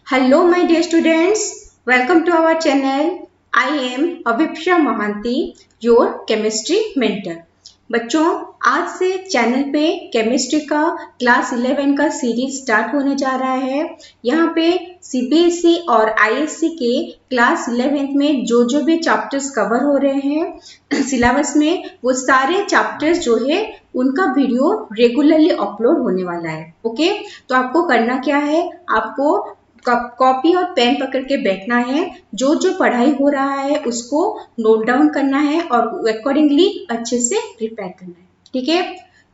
Hello, my dear students. Welcome to our channel. I am Avipsha Mohanty, your chemistry mentor. बच्चों, आज से channel पे chemistry का class 11 का सीरीज स्टार्ट होने जा रहा है। यहाँ पे सीबीएसई और आईएससी के क्लास 11 में जो भी चैप्टर्स कवर हो रहे हैं सिलेबस में, वो सारे चैप्टर्स जो है उनका वीडियो रेगुलरली अपलोड होने वाला है। ओके, तो आपको करना क्या है, आपको कॉपी और पेन पकड़ के बैठना है, जो पढ़ाई हो रहा है उसको नोट डाउन करना है और अकॉर्डिंगली अच्छे से प्रिपेयर करना है। ठीक है,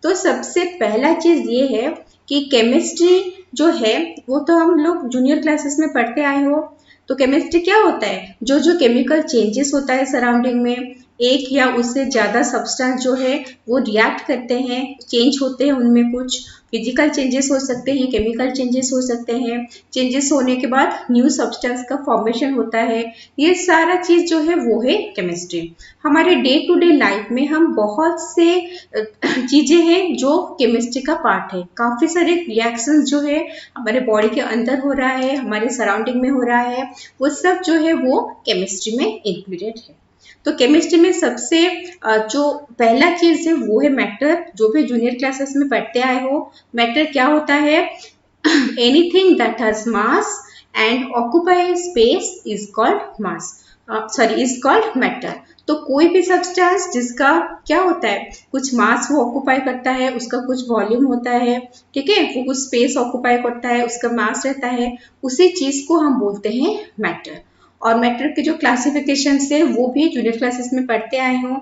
तो सबसे पहला चीज ये है कि केमिस्ट्री जो है वो तो हम लोग जूनियर क्लासेस में पढ़ते आए हो। तो केमिस्ट्री क्या होता है, जो केमिकल चेंजेस होता है सराउंडिंग में, एक या उससे ज्यादा सब्सटेंस जो है वो रिएक्ट करते हैं, चेंज होते हैं, उनमें कुछ फिजिकल चेंजेस हो सकते हैं, केमिकल चेंजेस हो सकते हैं। चेंजेस होने के बाद न्यू सब्सटेंस का फॉर्मेशन होता है। ये सारा चीज जो है वो है केमिस्ट्री। हमारे डे टू डे लाइफ में हम बहुत से चीजें हैं जो केमिस्ट्री का पार्ट है। काफी सारे रिएक्शंस जो है हमारे बॉडी के अंदर हो रहा है, हमारे सराउंडिंग में हो रहा है, वो सब जो है वो केमिस्ट्री में इंक्लूडेड है। तो केमिस्ट्री में सबसे जो पहला चीज है वो है मैटर। जो भी जूनियर क्लासेस में पढ़ते आए हो, मैटर क्या होता है, anything that has mass and occupy space is called mass, is called matter. तो कोई भी सब्सटेंस जिसका क्या होता है, कुछ मास वो ऑक्यूपाई करता है, उसका कुछ वॉल्यूम होता है, ठीक है, वो कुछ स्पेस ऑक्यूपाई करता है, उसका मास रहता है, उसी चीज को हम बोलते हैं मैटर। और मैटर के जो क्लासिफिकेशन है वो भी जूनियर क्लासेस में पढ़ते आए हो।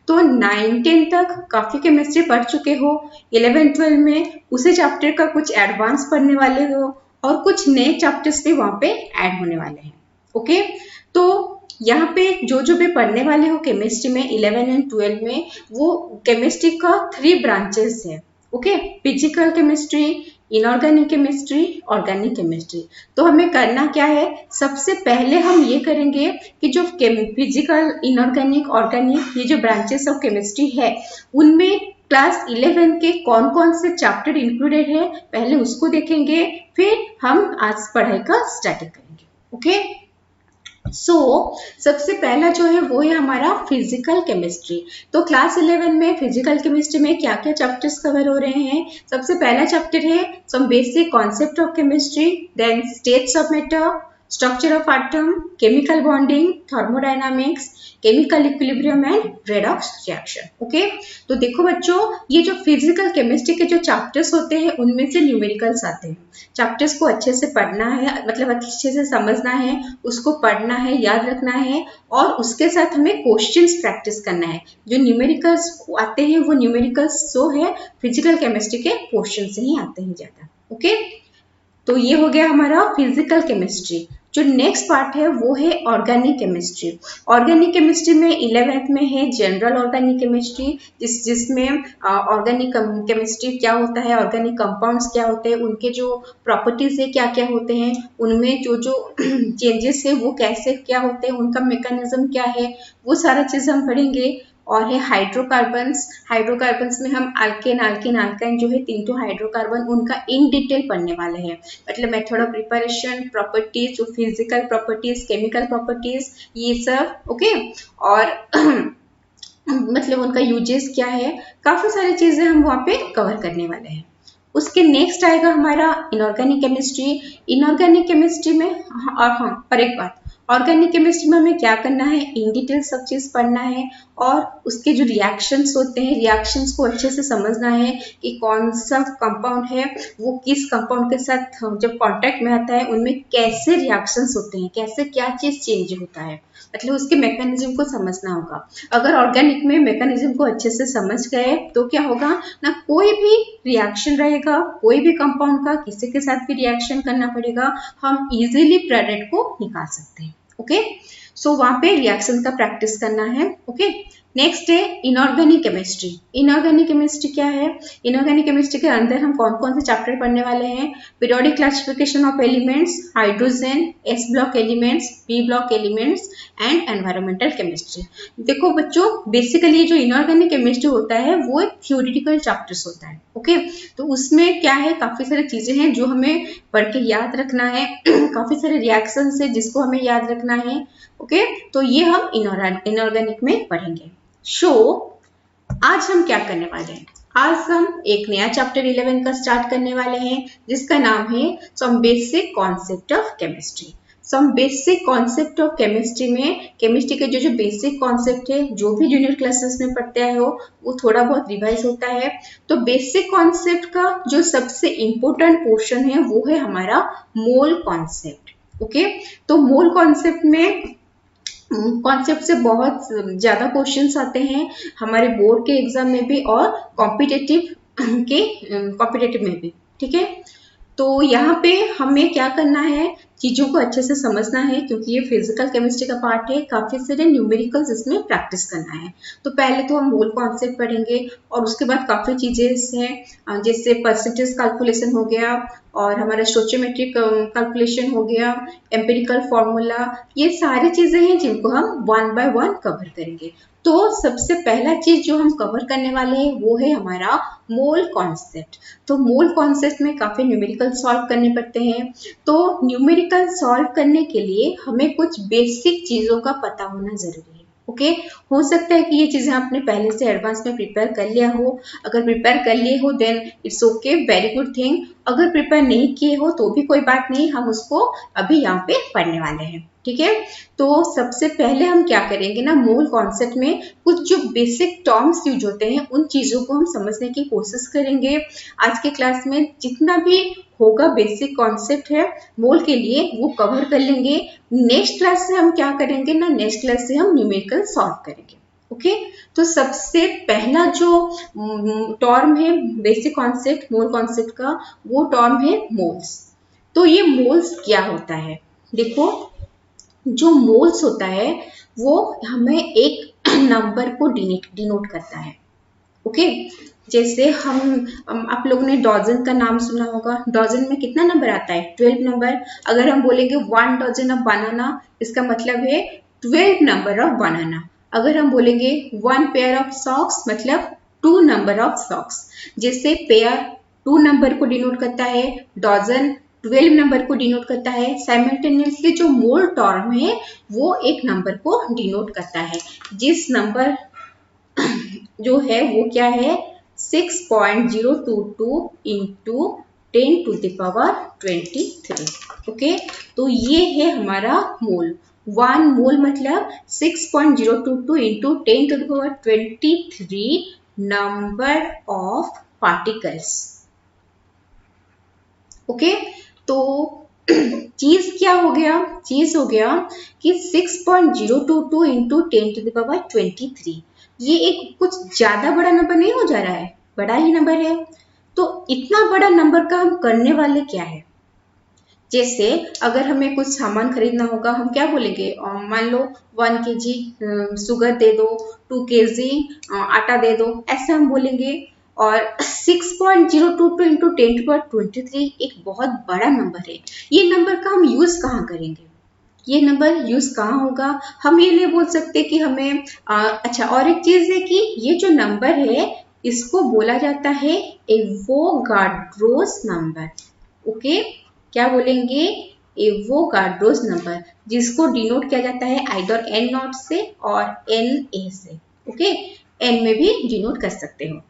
तो 9-10 तक काफी केमिस्ट्री पढ़ चुके हो, 11-12 में उसी चैप्टर का कुछ एडवांस पढ़ने वाले हो और कुछ नए चैप्टर्स भी वहां पे ऐड होने वाले हैं। ओके, तो यहाँ पे जो भी पढ़ने वाले हो केमिस्ट्री में 11 एंड 12 में, वो केमिस्ट्री का 3 ब्रांचेस है। Okay, physical chemistry, inorganic chemistry, organic chemistry. तो हमें करना क्या है, सबसे पहले हम ये करेंगे कि जो फिजिकल, इनऑर्गेनिक, ऑर्गेनिक, ये जो ब्रांचेस ऑफ केमिस्ट्री है उनमें क्लास 11 के कौन कौन से चैप्टर इंक्लूडेड है, पहले उसको देखेंगे, फिर हम आज पढ़ाई का स्टार्ट करेंगे। ओके, सबसे पहला जो है वो है हमारा फिजिकल केमिस्ट्री। तो क्लास 11 में फिजिकल केमिस्ट्री में क्या क्या चैप्टर्स कवर हो रहे हैं। सबसे पहला चैप्टर है some basic concept of chemistry, then states of matter, structure of atom, chemical bonding, thermodynamics, chemical equilibrium and redox reaction. Okay, तो देखो बच्चों, ये जो फिजिकल केमिस्ट्री के जो चैप्टर्स होते हैं उनमें से न्यूमेरिकल्स आते हैं। चैप्टर्स को अच्छे से पढ़ना है, मतलब अच्छे से समझना है, उसको पढ़ना है, याद रखना है और उसके साथ हमें क्वेश्चंस प्रैक्टिस करना है। जो न्यूमेरिकल्स आते हैं वो न्यूमेरिकल्स जो है फिजिकल केमिस्ट्री के क्वेश्चन से ही आते हैं ज्यादा। ओके, तो ये हो गया हमारा फिजिकल केमिस्ट्री। जो नेक्स्ट पार्ट है वो है ऑर्गेनिक केमिस्ट्री। ऑर्गेनिक केमिस्ट्री में 11th में है जनरल ऑर्गेनिक केमिस्ट्री, जिसमें ऑर्गेनिक केमिस्ट्री क्या होता है, ऑर्गेनिक कंपाउंड्स क्या होते हैं, उनके जो प्रॉपर्टीज है क्या क्या होते हैं, उनमें जो चेंजेस है वो कैसे क्या होते हैं, उनका मैकेनिज्म क्या है, वो सारा चीज हम पढ़ेंगे। और है हाइड्रोकार्बन्स। हाइड्रोकार्बन्स में हम अल्केन, अल्किन, अल्काइन जो है 3 हाइड्रोकार्बन, उनका इन डिटेल पढ़ने वाले हैं। मतलब मेथड ऑफ प्रिपरेशन, प्रॉपर्टीज, जो फिजिकल प्रॉपर्टीज, केमिकल प्रॉपर्टीज, ये सब। ओके, और मतलब उनका यूजेस क्या है, काफी सारी चीजें हम वहाँ पे कवर करने वाले हैं। उसके नेक्स्ट आएगा हमारा इनऑर्गेनिक केमिस्ट्री। इनऑर्गेनिक केमिस्ट्री में और एक बात, ऑर्गेनिक केमिस्ट्री में हमें क्या करना है, इन डिटेल सब चीज पढ़ना है और उसके जो रिएक्शंस होते हैं, रिएक्शंस को अच्छे से समझना है कि कौन सा कंपाउंड है वो किस कंपाउंड के साथ जब कांटेक्ट में आता है उनमें कैसे रिएक्शंस होते हैं, कैसे क्या चीज चेंज होता है, मतलब उसके मैकेनिज्म को समझना होगा। अगर ऑर्गेनिक में मैकेनिज्म को अच्छे से समझ गए तो क्या होगा ना, कोई भी रिएक्शन रहेगा, कोई भी कंपाउंड का किसी के साथ भी रिएक्शन करना पड़ेगा, हम इजीली प्रोडक्ट को निकाल सकते हैं। ओके, सो वहां पे रिएक्शन का प्रैक्टिस करना है। ओके, नेक्स्ट है इनऑर्गेनिक केमिस्ट्री। इनऑर्गेनिक केमिस्ट्री क्या है? इनऑर्गेनिक केमिस्ट्री के अंदर हम कौन कौन से चैप्टर पढ़ने वाले हैं? Periodic classification of elements, hydrogen, S block elements, P block elements and environmental chemistry. देखो बच्चों, बेसिकली जो इनऑर्गेनिक केमिस्ट्री होता है वो एक थ्योरेटिकल चैप्टर्स होता है। ओके, तो उसमें क्या है, काफी सारी चीजें हैं जो हमें पढ़ के याद रखना है काफी सारे रिएक्शंस है जिसको हमें याद रखना है। ओके, तो ये हम इनऑर्गेनिक में पढ़ेंगे। आज हम क्या करने वाले हैं? आज हम एक नया चैप्टर 11 का स्टार्ट करने वाले हैं जिसका नाम है some basic concept of chemistry. Some basic concept of chemistry में केमिस्ट्री के जो बेसिक कॉन्सेप्ट है, जो भी जूनियर क्लासेस में पढ़ते आए हो, वो थोड़ा बहुत रिवाइज होता है। तो बेसिक कॉन्सेप्ट का जो सबसे इंपॉर्टेंट पोर्शन है वो है हमारा मोल कॉन्सेप्ट। ओके, तो मोल कॉन्सेप्ट में कॉन्सेप्ट से बहुत ज्यादा क्वेश्चंस आते हैं हमारे बोर्ड के एग्जाम में भी और कॉम्पिटेटिव में भी। ठीक है, तो यहाँ पे हमें क्या करना है, चीजों को अच्छे से समझना है क्योंकि ये फिजिकल केमिस्ट्री का पार्ट है, काफी सारे न्यूमेरिकल्स इसमें प्रैक्टिस करना है। तो पहले तो हम मोल कॉन्सेप्ट पढ़ेंगे और उसके बाद काफी चीजें हैं जैसे परसेंटेज कैलकुलेशन हो गया और हमारा स्टोचियोमेट्रिक कैलकुलेशन हो गया, एम्पिरिकल फॉर्मूला, ये सारी चीजें हैं जिनको हम 1 बाय 1 कवर करेंगे। तो सबसे पहला चीज जो हम कवर करने वाले हैं वो है हमारा मोल कॉन्सेप्ट। तो मोल कॉन्सेप्ट में काफी न्यूमेरिकल सॉल्व करने पड़ते हैं। तो न्यूमेरिकल सॉल्व करने के लिए हमें कुछ बेसिक चीजों का पता होना जरूरी है। ओके, हो सकता है कि ये चीजें आपने पहले से एडवांस में प्रिपेयर कर लिया हो। अगर प्रिपेयर कर लिए हो then it's okay, very good thing. अगर प्रिपेयर नहीं किए हो तो भी कोई बात नहीं, हम उसको अभी यहाँ पे पढ़ने वाले हैं। ठीक है, तो सबसे पहले हम क्या करेंगे ना, मोल कॉन्सेप्ट में कुछ जो बेसिक टर्म्स यूज होते हैं उन चीजों को हम समझने की कोशिश करेंगे। आज के क्लास में जितना भी होगा बेसिक कॉन्सेप्ट है मोल के लिए वो कवर कर लेंगे। नेक्स्ट क्लास से हम क्या करेंगे ना, नेक्स्ट क्लास से हम न्यूमेरिकल सॉल्व करेंगे। ओके, तो सबसे पहला जो टर्म है बेसिक कॉन्सेप्ट मोल कॉन्सेप्ट का, वो टर्म है मोल्स। तो ये मोल्स क्या होता है? देखो, जो मोल्स होता है वो हमें एक नंबर को डिनोट करता है। ओके, जैसे आप लोगों ने डजन का नाम सुना होगा। डजन में कितना नंबर आता है? 12 नंबर। अगर हम बोलेंगे 1 डजन ऑफ बनाना, इसका मतलब है 12 नंबर ऑफ बनाना। अगर हम बोलेंगे 1 पेयर ऑफ सॉक्स, मतलब 2 नंबर ऑफ सॉक्स। जैसे पेयर 2 नंबर को डिनोट करता है, डजन 12 नंबर को डिनोट करता है। साइमल्टेनियसली जो मोल टर्म है वो एक नंबर को डिनोट करता है, जिस नंबर जो है वो क्या है 6.022 into 10 to the power 23। Okay, तो ये है हमारा मोल। 1 मोल मतलब 6.022 into 10 to the power 23 number of particles. Okay, तो चीज क्या हो गया? चीज हो गया कि 6.022 इंटू 10 टू द पावर 23, ये एक कुछ ज्यादा बड़ा नंबर नहीं हो जा रहा है, बड़ा ही नंबर है। तो इतना बड़ा नंबर का हम करने वाले क्या है? जैसे अगर हमें कुछ सामान खरीदना होगा, हम क्या बोलेंगे, मान लो 1 kg शुगर दे दो, 2 kg आटा दे दो, ऐसा हम बोलेंगे। और 6.022 इंटू 10 टू पावर 23 एक बहुत बड़ा नंबर है। ये नंबर का हम यूज कहाँ करेंगे? ये नंबर यूज कहाँ होगा? हम ये नहीं बोल सकते कि हमें अच्छा, और एक चीज है कि ये जो नंबर है इसको बोला जाता है एवोगाड्रोस नंबर। ओके, क्या बोलेंगे? एवोगाड्रोस नंबर, जिसको डिनोट किया जाता है आइदर n नॉट से और Na से। ओके, n में भी डिनोट कर सकते हो।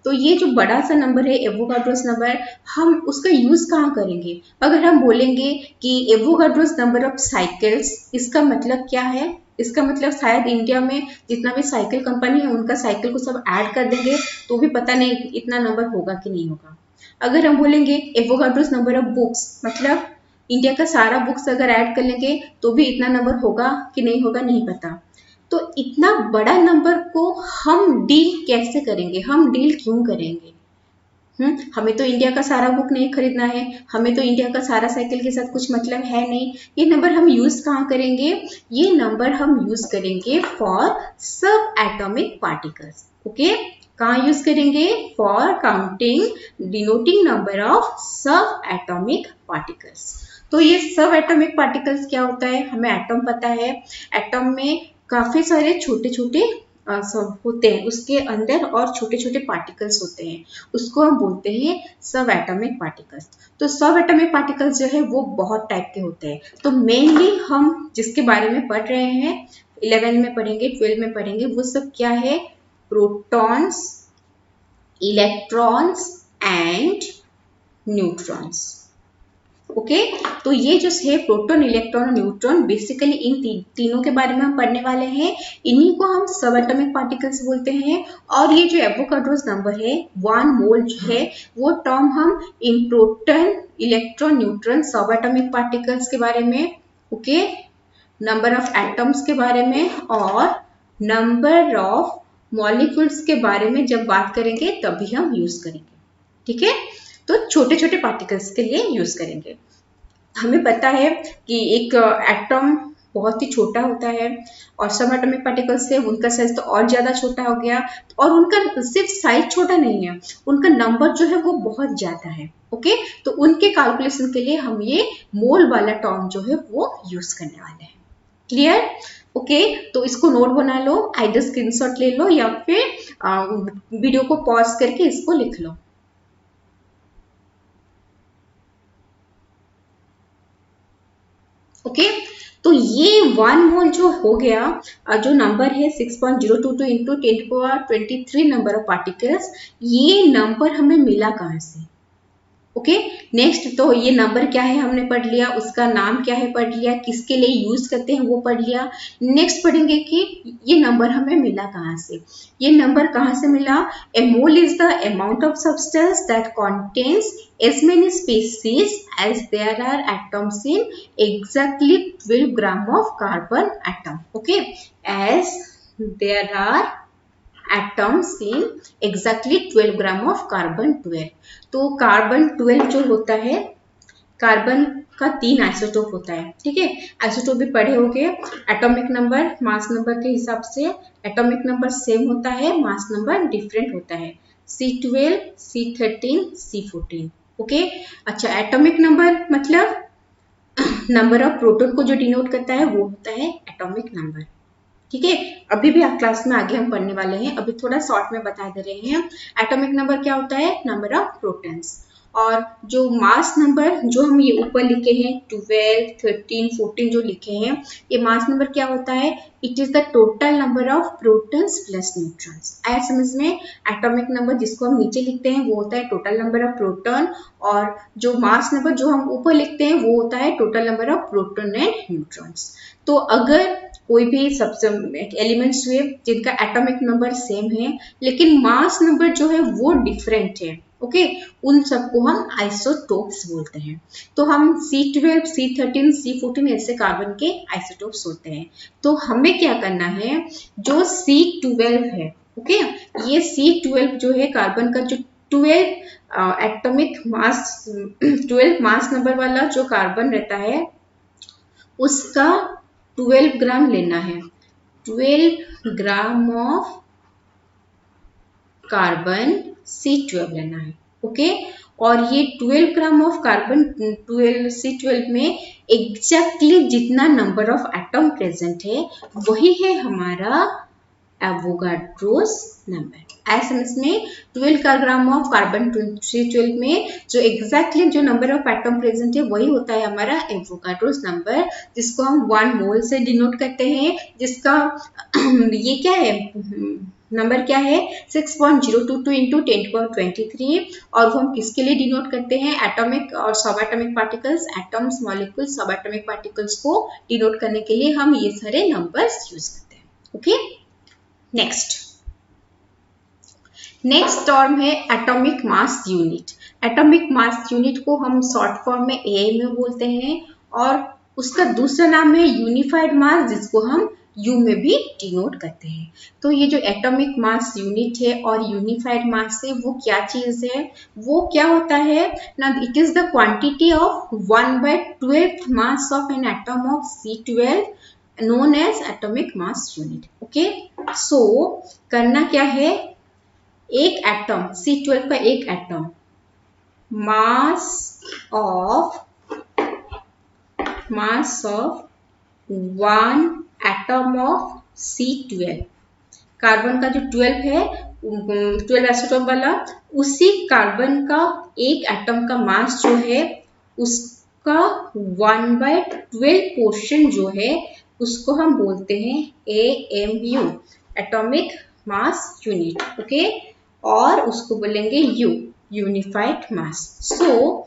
तो ये जो बड़ा सा नंबर है एवोगाड्रोस नंबर, हम उसका यूज कहाँ करेंगे? अगर हम बोलेंगे कि एवोगाड्रोस नंबर ऑफ साइकिल्स, इसका मतलब क्या है? इसका मतलब शायद इंडिया में जितना भी साइकिल कंपनी है उनका साइकिल को सब ऐड कर देंगे तो भी पता नहीं इतना नंबर होगा कि नहीं होगा। अगर हम बोलेंगे एवोगाड्रोस नंबर ऑफ बुक्स, मतलब इंडिया का सारा बुक्स अगर ऐड कर लेंगे तो भी इतना नंबर होगा कि नहीं होगा, नहीं पता। तो इतना बड़ा नंबर को हम डील कैसे करेंगे? हम डील क्यों करेंगे? हमें तो इंडिया का सारा बुक नहीं खरीदना है, हमें तो इंडिया का सारा साइकिल के साथ कुछ मतलब है नहीं। ये नंबर हम यूज कहाँ करेंगे? ये नंबर हम यूज करेंगे फॉर सब एटॉमिक पार्टिकल्स। ओके, कहाँ यूज करेंगे? For counting denoting number of सब एटॉमिक पार्टिकल्स। तो ये सब एटॉमिक पार्टिकल्स क्या होता है? हमें एटॉम पता है, एटॉम में काफी सारे छोटे छोटे सब होते हैं, उसके अंदर और छोटे छोटे पार्टिकल्स होते हैं, उसको हम बोलते हैं सब एटॉमिक पार्टिकल्स। तो सब एटॉमिक पार्टिकल्स जो है वो बहुत टाइप के होते हैं। तो मेनली हम जिसके बारे में पढ़ रहे हैं, 11 में पढ़ेंगे, 12 में पढ़ेंगे, वो सब क्या है? Protons, electrons and neutrons. Okay, तो ये जो है प्रोटॉन, इलेक्ट्रॉन और न्यूट्रॉन, बेसिकली इन तीनों के बारे में हम पढ़ने वाले हैं। इन्हीं को हम सब एटॉमिक पार्टिकल्स बोलते हैं। और ये जो एवोगाड्रोस नंबर है 1 मोल जो है, वो टर्म हम इन प्रोटॉन, इलेक्ट्रॉन, न्यूट्रॉन, सब एटॉमिक पार्टिकल्स के बारे में, ओके, नंबर ऑफ एटम्स के बारे में और नंबर ऑफ मॉलिक्यूल्स के बारे में जब बात करेंगे तभी हम यूज करेंगे। ठीक है, तो छोटे छोटे पार्टिकल्स के लिए यूज करेंगे। हमें पता है कि एक एटम बहुत ही छोटा होता है और सब एटॉमिक पार्टिकल्स से उनका साइज तो और ज्यादा छोटा हो गया, और उनका सिर्फ साइज छोटा नहीं है, उनका नंबर जो है वो बहुत ज्यादा है। ओके, तो उनके कैलकुलेशन के लिए हम ये मोल वाला टर्म जो है वो यूज करने वाले हैं। क्लियर? ओके, तो इसको नोट बना लो, आइडर स्क्रीनशॉट ले लो या फिर वीडियो को पॉज करके इसको लिख लो। ओके, तो ये 1 मोल जो हो गया, जो नंबर है 6.022 इंटू 10⁻23 नंबर ऑफ पार्टिकल्स, ये नंबर हमें मिला कहाँ से? ओके, नेक्स्ट तो ये नंबर क्या है हमने पढ़ लिया, उसका नाम क्या है पढ़ लिया, किसके लिए यूज करते हैं वो पढ़ लिया। नेक्स्ट पढ़ेंगे कि ये नंबर हमें मिला कहाँ से। ये नंबर कहाँ से मिला? A mole is the amount of substance that contains as many species as there are atoms in exactly 12 gram of carbon atom. Okay, as there are atoms in exactly 12 gram of carbon 12। तो carbon 12 जो होता है, carbon का 3 isotope होता है। ठीक है, isotope भी पढ़े होंगे। एटॉमिक नंबर मास नंबर के हिसाब से एटॉमिक नंबर सेम होता है, मास नंबर डिफरेंट होता है, C12, C13, C14। ओके, अच्छा, एटॉमिक नंबर मतलब नंबर ऑफ प्रोटॉन को जो डिनोट करता है वो होता है एटॉमिक नंबर। ठीक है, अभी भी क्लास में आगे हम पढ़ने वाले हैं, अभी थोड़ा शॉर्ट में बता दे रहे हैं। एटॉमिक नंबर क्या होता है? Number of protons. और जो मास नंबर जो हम ये ऊपर लिखे हैं 12, 13, 14 जो लिखे हैं, ये मास नंबर क्या होता है? It is the total number of protons plus neutrons. आया समझ में? एटॉमिक नंबर जिसको हम नीचे लिखते हैं वो होता है टोटल नंबर ऑफ प्रोटॉन, और जो मास नंबर जो हम ऊपर लिखते हैं वो होता है total number of proton and neutrons. तो अगर कोई भी एलिमेंट्स हुए जिनका एटॉमिक नंबर सेम है लेकिन मास नंबर जो है वो डिफरेंट है, ओके, उन सबको हम आइसोटोप्स बोलते हैं। तो हम C12, C13, C14 ऐसे कार्बन के आइसोटोप्स होते हैं। तो हमें क्या करना है, जो C12 है, ओके, ये C12 जो है कार्बन का जो 12 एटॉमिक मास 12 मास नंबर वाला जो कार्बन रहता है उसका 12 ग्राम लेना है, 12 ग्राम ऑफ कार्बन C12 लेना है। ओके, और ये 12 ग्राम ऑफ कार्बन 12 C12 में एग्जैक्टली जितना नंबर ऑफ एटम प्रेजेंट है वही है हमारा एवोगाड्रोस नंबर। ऐसे इसमें 12 ग्राम ऑफ कार्बन C12 में जो एग्जैक्टली जो नंबर ऑफ एटम प्रेजेंट है वही होता है हमारा एवोगाड्रोस नंबर, जिसको हम 1 मोल से डिनोट करते हैं, जिसका ये क्या है, नंबर क्या है 6.022 इंटू 10⁻23, और वो हम किसके लिए डिनोट करते हैं? एटॉमिक और सब एटॉमिक पार्टिकल्स, एटम्स, मॉलिक्यूल्स, सब एटॉमिक पार्टिकल्स को डिनोट करने के लिए हम ये सारे नंबर्स यूज करते हैं। ओके, नेक्स्ट टर्म है atomic mass unit. Atomic mass unit को हम शॉर्ट फॉर्म में AMU बोलते हैं, और उसका दूसरा नाम है यूनिफाइड मास, जिसको हम यू में भी डिनोट करते हैं। तो ये जो एटॉमिक मास यूनिट है और यूनिफाइड मास है वो क्या चीज है, वो क्या होता है ना, it is the quantity of 1/12 mass of an atom of C12 known as atomic mass unit. Okay, so करना क्या है, एक एटम C12 का एक atom mass of 1 atom of C12, carbon का जो 12 है 12 एटम वाला, उसी कार्बन का एक एटम का मास जो है उसका 1/12 पोर्शन जो है उसको हम बोलते हैं AMU, atomic mass unit. Okay, और उसको बोलेंगे U, यूनिफाइड मास। सो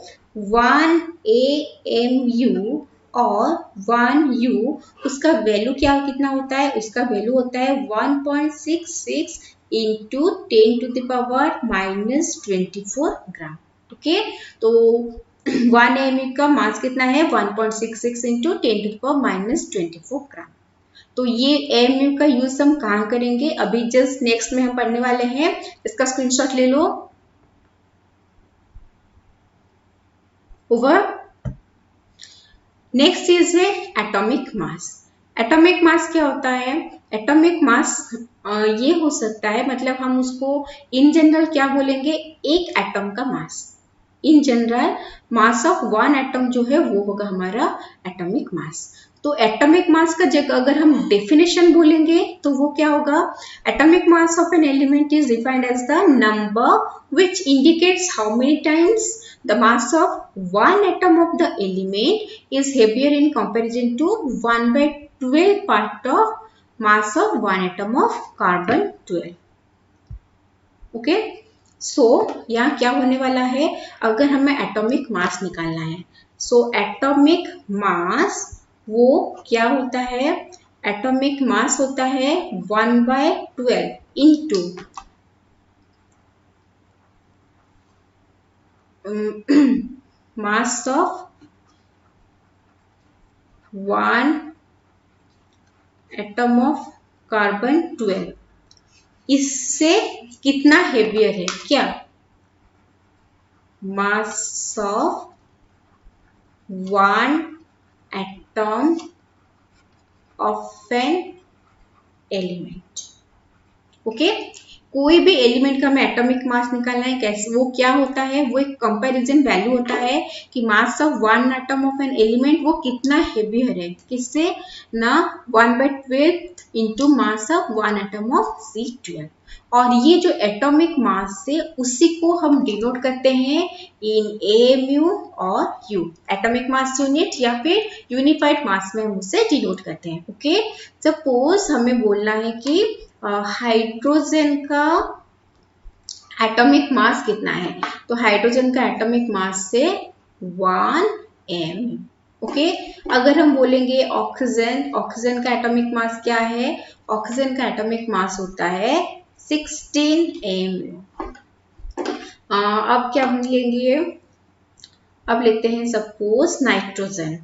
1 AMU और 1U उसका वैल्यू क्या कितना होता है, उसका वैल्यू होता है 1.66 इंटू 10⁻⁻24 ग्राम। ओके, तो 1 AMU का मास कितना है 1.66 इंटू 10⁻⁻24 ग्राम। तो ये AMU का यूज हम कहाँ करेंगे, अभी जस्ट नेक्स्ट में हम पढ़ने वाले हैं, इसका स्क्रीनशॉट ले लो। ओवर। नेक्स्ट चीज है एटॉमिक मास। एटॉमिक मास क्या होता है, एटॉमिक मास ये हो सकता है, मतलब हम उसको इन जनरल क्या बोलेंगे, एक एटम का mass, in general mass of 1 atom जो है वो होगा हमारा एटॉमिक मास। तो एटॉमिक मास का जगह अगर हम डेफिनेशन बोलेंगे तो वो क्या होगा, atomic mass of an element is defined as the number which indicates how many times the mass of one atom of the element is heavier in comparison to 1/12 part of mass of one atom of carbon 12। Okay, सो यहाँ क्या होने वाला है, अगर हमें atomic mass निकालना है, so atomic mass वो क्या होता है, एटॉमिक मास होता है 1/12 into mass of 1 atom of carbon 12, इससे कितना हेवियर है, क्या, मास of 1 atom of an element. Okay, कोई भी एलिमेंट का हमें एटॉमिक मास निकालना है, कैसे, वो क्या होता है, वो एक कंपैरिजन वैल्यू होता है कि मास of 1 atom of an element वो कितना हेवियर है, किससे ना 1/12 into mass of 1 atom of C12। और ये जो एटॉमिक मास से उसी को हम डिनोट करते हैं इन AMU और U, एटॉमिक मास यूनिट या फिर यूनिफाइड मास में हम उसे डिनोट करते हैं। ओके, सपोज हमें बोलना है कि हाइड्रोजन का एटॉमिक मास कितना है, तो हाइड्रोजन का एटॉमिक मास से 1 m। ओके, अगर हम बोलेंगे ऑक्सीजन, ऑक्सीजन का एटॉमिक मास क्या है, ऑक्सीजन का एटॉमिक मास होता है 16 m। अब क्या हम लेंगे, अब लेते हैं सपोज नाइट्रोजन।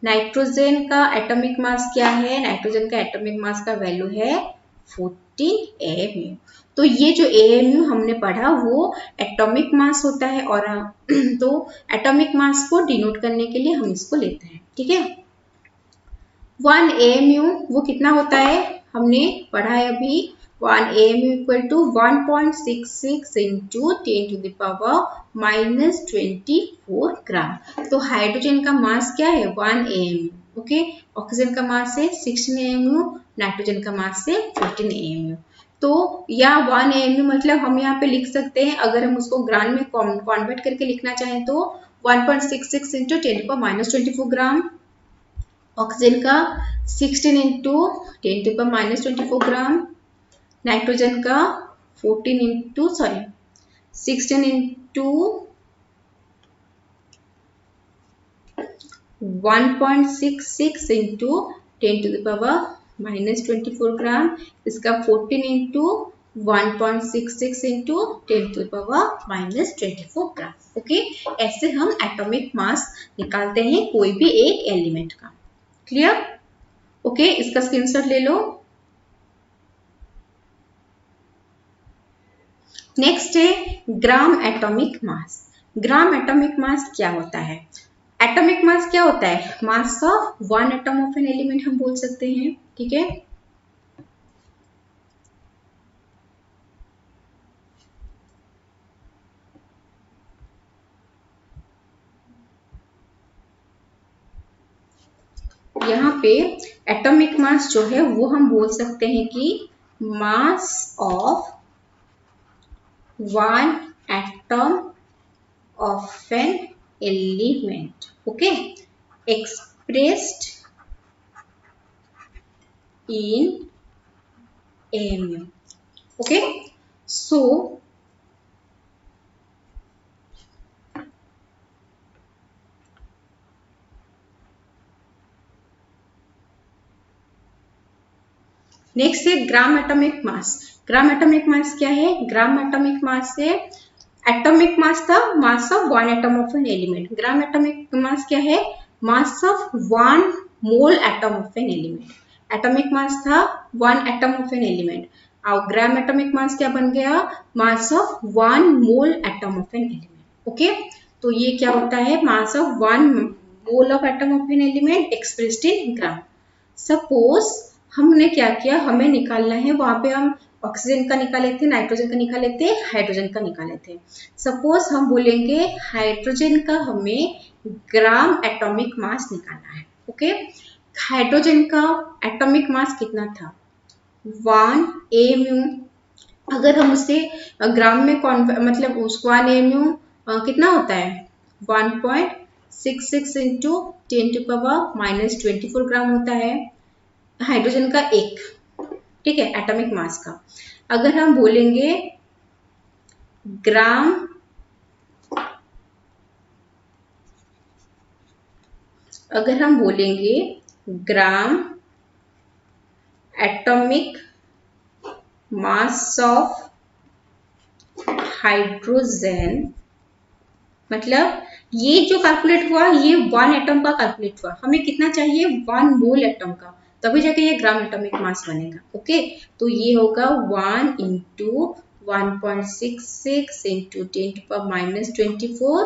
नाइट्रोजन का एटॉमिक मास क्या है, नाइट्रोजन का एटॉमिक मास का वैल्यू है 14 AMU। तो ये जो AMU हमने पढ़ा वो एटॉमिक मास होता है, और तो एटॉमिक मास को डिनोट करने के लिए हम इसको लेते हैं। ठीक है, 1 AMU वो कितना होता है, हमने पढ़ा है अभी, 1 AMU इक्वल टू 1.66 इंटू 10⁻⁻24 ग्राम। तो हाइड्रोजन का मास क्या है 1 AMU। ओके, ऑक्सीजन का मास है 16 AMU, नाइट्रोजन का मास है 14 AMU। तो या 1 AMU मतलब हम यहाँ पे लिख सकते हैं, अगर हम उसको ग्राम में कॉन्वर्ट करके लिखना चाहें तो 1.66 इंटू 10⁻24 ग्राम, ऑक्सीजन का 16 इंटू 10⁻24 ग्राम, नाइट्रोजन का 16 इंटू 1.66 इंटू 10⁻⁻24 ग्राम, इसका 14 इंटू 1.66 इंटू 10⁻⁻24 ग्राम। ओके, ऐसे हम एटॉमिक मास निकालते हैं कोई भी एक एलिमेंट का। क्लियर? ओके, इसका स्क्रीनशॉट ले लो। नेक्स्ट है ग्राम एटॉमिक मास। ग्राम एटॉमिक मास क्या होता है? एटॉमिक मास क्या होता है? Mass of one atom of an element हम बोल सकते हैं, ठीक है। यहाँ पे एटॉमिक मास जो है वो हम बोल सकते हैं कि मास of one atom of an element, okay, expressed in AMU, okay. So next है ग्राम एटॉमिक मास। ग्राम एटॉमिक मास क्या है? ग्राम एटॉमिक मास है, एटॉमिक मास था mass of one atom of an element. Gram atomic mass क्या है? Mass of one mole atom of an element. Atomic mass था one atom of an element, और gram atomic mass क्या बन गया? Mass of one mole atom of an element, okay. तो ये क्या होता है? Mass of one mole of atom of an element expressed in gram. Suppose हमने क्या किया, हमें निकालना है, वहां पे हम ऑक्सीजन का निकाले थे, नाइट्रोजन का निकाले थे, हाइड्रोजन का निकाले थे। सपोज हम बोलेंगे हाइड्रोजन का हमें ग्राम एटॉमिक मास निकालना है, ओके। हाइड्रोजन का एटॉमिक मास कितना था? 1 AMU। अगर हम उसे ग्राम में मतलब उस 1 AMU कितना होता है? 1.66 इंटू 10⁻⁻24 ग्राम होता है हाइड्रोजन का एक, ठीक है, एटॉमिक मास का। अगर हम बोलेंगे ग्राम एटॉमिक मास ऑफ हाइड्रोजन, मतलब ये जो कैलकुलेट हुआ ये वन एटम का कैलकुलेट हुआ, हमें कितना चाहिए? 1 मोल एटम का, तभी जाके ये ग्राम एटॉमिक मास बनेगा, ओके। तो ये होगा 1 इंटू 1.66 इंटू 10⁻⁻24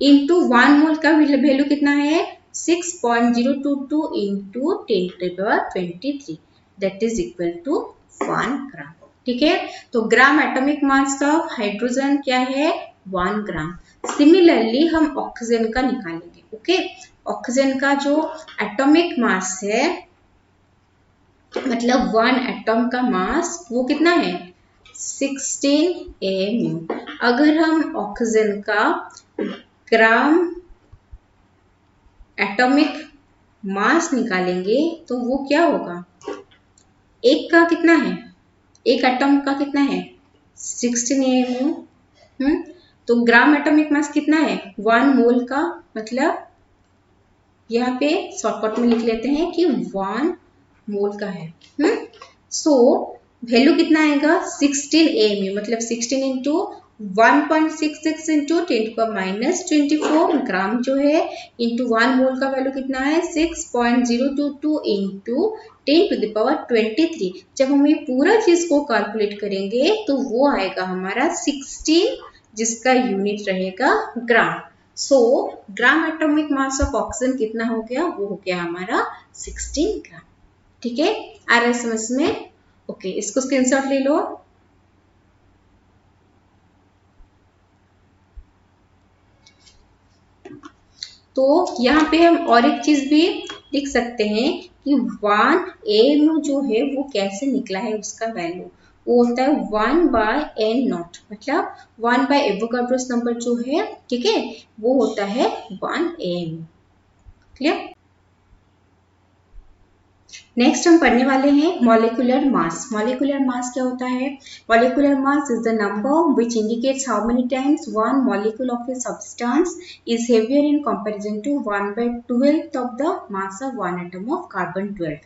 इंटू 1 मोल का वैल्यू कितना है? 6.022 into 10⁻23, that is equal to 1 gram, ठीक है। तो gram atomic mass of hydrogen क्या है? 1 ग्राम। सिमिलरली हम ऑक्सीजन का निकालेंगे, ओके। ऑक्सीजन का जो एटॉमिक मास है, मतलब 1 एटम का मास, वो कितना है? 16 AMU। अगर हम ऑक्सीजन का ग्राम एटॉमिक मास निकालेंगे तो वो क्या होगा? एक का कितना है? एक एटम का कितना है? 16 AMU। तो ग्राम एटॉमिक मास कितना है? 1 मोल का, मतलब यहाँ पे शॉर्टकट में लिख लेते हैं कि 1 मोल का है। सो वैल्यू कितना आएगा? 16 AMU, मतलब 16 इंटू 1.66 इंटू 10⁻⁻24 ग्राम जो है, इंटू 1 मोल का वैल्यू कितना है? 6.022 इंटू 10⁻23। जब हम ये पूरा चीज को कैलकुलेट करेंगे तो वो आएगा हमारा 16, जिसका यूनिट रहेगा gram. So gram atomic mass of oxygen कितना हो गया? वो हो गया हमारा 16 ग्राम, ठीक है। आ रहा है समझ में? ओके, इसको स्क्रीनशॉट ले लो। तो यहाँ पे हम और एक चीज भी लिख सकते हैं कि 1 AMU जो है वो कैसे निकला है, उसका वैल्यू वो होता है 1/n0, मतलब 1/एवोगाड्रोस नंबर जो है, ठीक है, वो होता है 1 AMU। क्लियर? नेक्स्ट हम पढ़ने वाले हैं मॉलिक्यूलर मास। मॉलिक्यूलर मास क्या होता है? Molecular mass is the number which indicates how many times one molecule of a substance is heavier in comparison to 1/12 of the mass of one atom of carbon 12।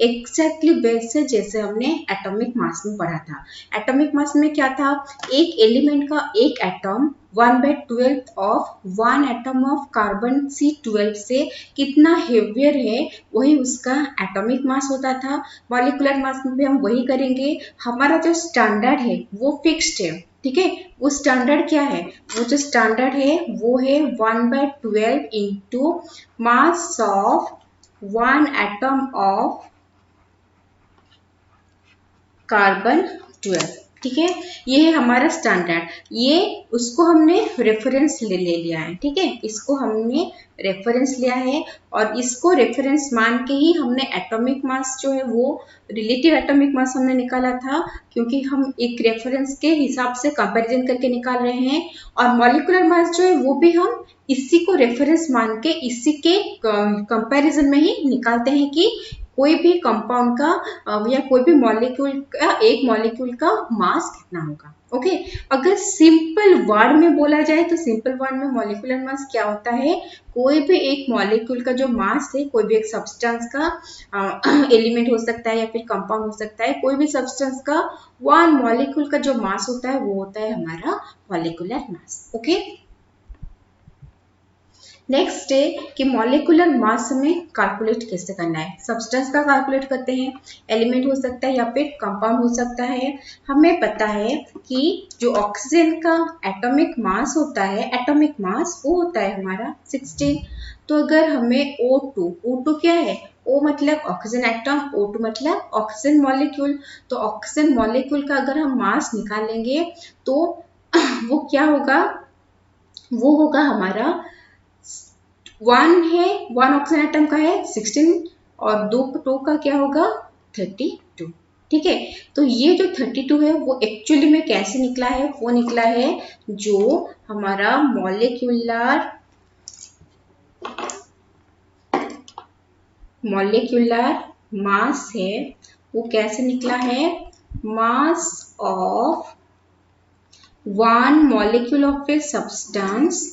Exactly वैसे जैसे हमने atomic mass में पढ़ा था। Atomic mass में क्या था? एक एलिमेंट का एक atom 1/12 of 1 atom of carbon C12 से कितना हेवियर है वही उसका एटॉमिक मास होता था। मॉलिक्यूलर मास में भी हम वही करेंगे। हमारा जो स्टैंडर्ड है वो फिक्स्ड है, ठीक है। वो स्टैंडर्ड क्या है, वो जो स्टैंडर्ड है वो है 1/12 into mass of 1 atom of carbon 12, ठीक है। ये है हमारा स्टैंडर्ड। ये उसको हमने रेफरेंस ले लिया है, ठीक है। इसको हमने रेफरेंस लिया है और इसको रेफरेंस मान के ही हमने एटॉमिक मास जो है वो रिलेटिव एटॉमिक मास हमने निकाला था, क्योंकि हम एक रेफरेंस के हिसाब से कंपैरिजन करके निकाल रहे हैं। और मॉलिक्यूलर मास जो है वो भी हम इसी को रेफरेंस मान के इसी के कंपैरिजन में ही निकालते हैं कि कोई भी कंपाउंड का या कोई भी मॉलिक्यूल का, एक मॉलिक्यूल का मास कितना होगा। ओके, अगर सिंपल वर्ड में बोला जाए तो सिंपल वर्ड में मॉलिक्यूलर मास क्या होता है, कोई भी एक मॉलिक्यूल का जो मास है, कोई भी एक सब्सटेंस का एलिमेंट हो सकता है या फिर कंपाउंड हो सकता है, कोई भी सब्सटेंस का वन मॉलिक्यूल का जो मास होता है वो होता है हमारा मॉलिक्यूलर मास। ओके, नेक्स्ट है कि मॉलिक्यूलर मास हमें कैलकुलेट कैसे करना है। सब्सटेंस का कैलकुलेट करते हैं, एलिमेंट हो सकता है या फिर कंपाउंड हो सकता है। हमें पता है कि जो ऑक्सीजन का एटॉमिक मास होता है, एटॉमिक मास वो होता है हमारा 16। तो अगर हमें O2 क्या है, O मतलब ऑक्सीजन एटम, O2 मतलब ऑक्सीजन मॉलिक्यूल। तो ऑक्सीजन मॉलिक्यूल का अगर हम मास निकालेंगे तो वो क्या होगा, वो होगा हमारा 1 है, 1 ऑक्सीजन एटम का है 16 और 2 का क्या होगा 32, ठीक है। तो ये जो 32 है वो एक्चुअली में कैसे निकला है, वो निकला है जो हमारा मॉलिक्यूलर मास है वो कैसे निकला है, mass of 1 molecule of a substance